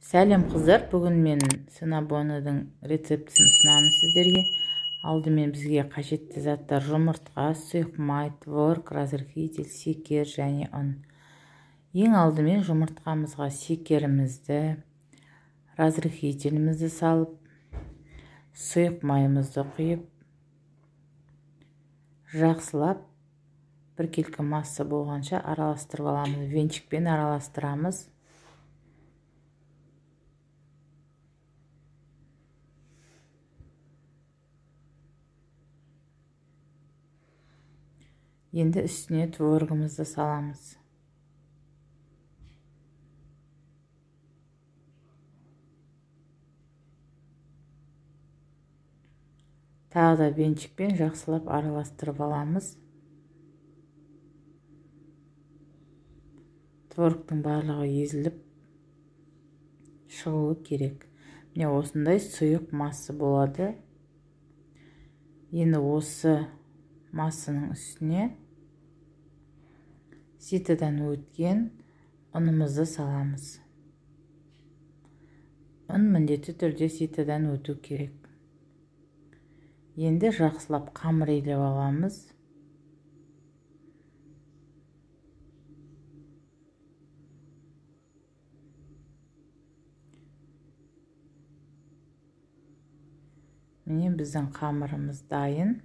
Сәлем қыздар, бүгін мен синабонаның рецептісін ұсынамын сіздерге. Алдымен бізге қажетті заттар: жұмыртқа, сұйық май, творог, разрыхлитель, секер және ұн. Ең алдымен жұмыртқамызға секерімізді, разрыхлителімізді салып, сұйық майымызды құйып, жақсылап біркелкі масса болғанша араластырып аламыз. Венчикпен араластырамыз. Енді үстіне творогымызды саламыз. Тағы да венчикпен жақсылап араластырып аламыз. Творогтың барлығы езіліп шығуы керек. Міне осындай сұйық масса болады. Енді осы массаның үстіне ситадан өткен ұнымызды саламыз. Ұн міндетті түрде ситадан өту керек. Енді жақсылап қамырлеп аламыз. Міне біздің қамырымыз дайын.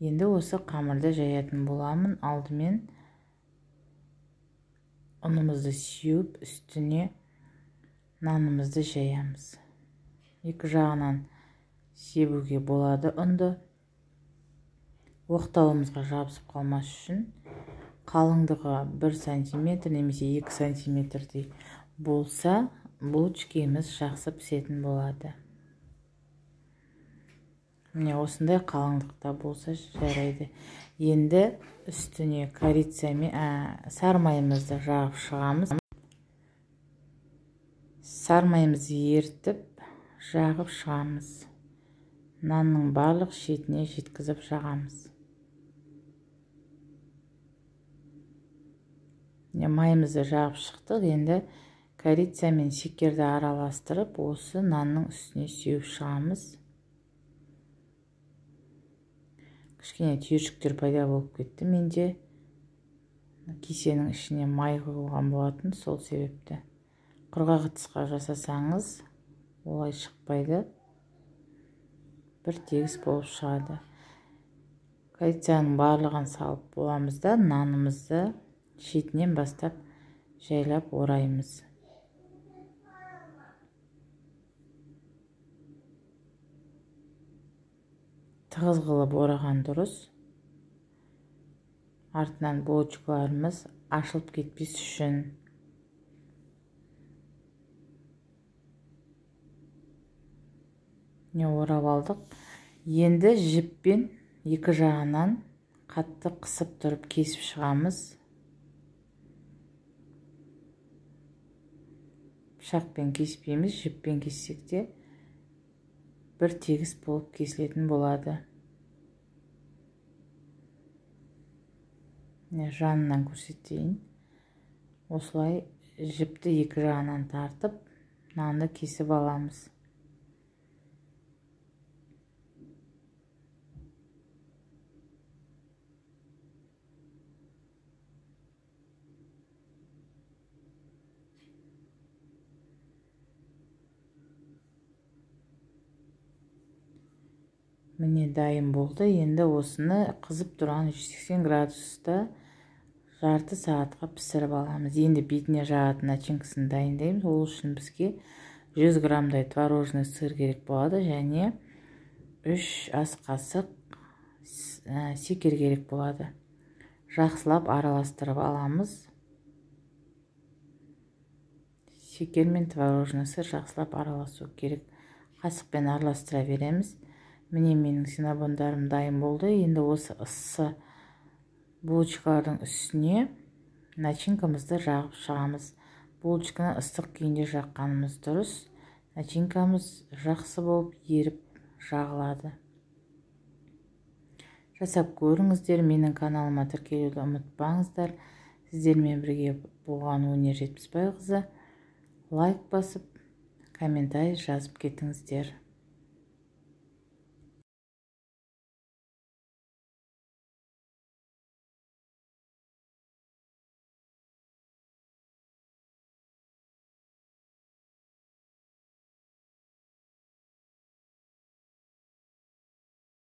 Енді осы қамырды жаятын боламын. Алдымен ұнымызды сеуіп, үстіне нанымызды жаямыз. Екі жағынан себуге болады ұнды. Оқтауымызға жабысып қалмас үшін қалыңдығы 1 см немесе 2 см болса, булочкамыз жақсы пісетін болады. Міне осындай қалыңдықта болса жарайды. Енді үстіне корица мен сары майымызды жағып шығамыз. Сары майымызды ерітіп, жағып шығамыз. Нанның барлық шетіне жеткізіп жағамыз. Майымызды жағып шықтық. Енді корица мен секерді араластырып, осы нанның үстіне сеуіп шығамыз. Кішкене түйіршіктер пайда болып кетті. Менде кесенің ішіне май құйылған болатын, сол себепті. Құрғақ ыдысқа жасасаңыз, олай шықпайды. Бір тегіс болып шығады. Корицаның барлығын салып боламыз да, нанымызды шетінен бастап жайлап ораймыз. Тығыз қылып ораған дұрыс. Артынан булочкаларымыз ашылып кетпес үшін. Не орап алдық. Енді жіппен екі жағынан қатты қысып тұрып кесіп шығамыз. Пышақпен кеспейміз, жіппен кессек те бір тегіс болып кесілетін болады. Жанынан көрсетейін. Осылай жіпті екі жағынан тартып, нанды кесіп аламыз. Міне дайын болды. Енді осыны қызып тұрған 180 градуста жарты сағатқа пісіріп аламыз. Енді бетіне жағатын начинкасын дайындаймыз. Ол үшін бізге 100 граммдай творожный сыр керек болады және 3 ас қасық секер керек болады. Жақсылап араластырып аламыз. Секер мен творожный сыр жақсылап араласу керек. Қасықпен араластыра береміз. Міне менің синабондарым дайын болды. Енді осы ыссы булочкалардың үстіне начинкамызды жағып шығамыз. Булочканы ыстық күйінде жаққанымыз дұрыс. Начинкамыз жақсы болып еріп жағылады. Жасап көріңіздер. Менің каналыма тіркелуді ұмытпаңыздар. Сіздермен бірге болған Өнер Жетпісбайқызы. лайк басып комментарий жазып кетіңіздер.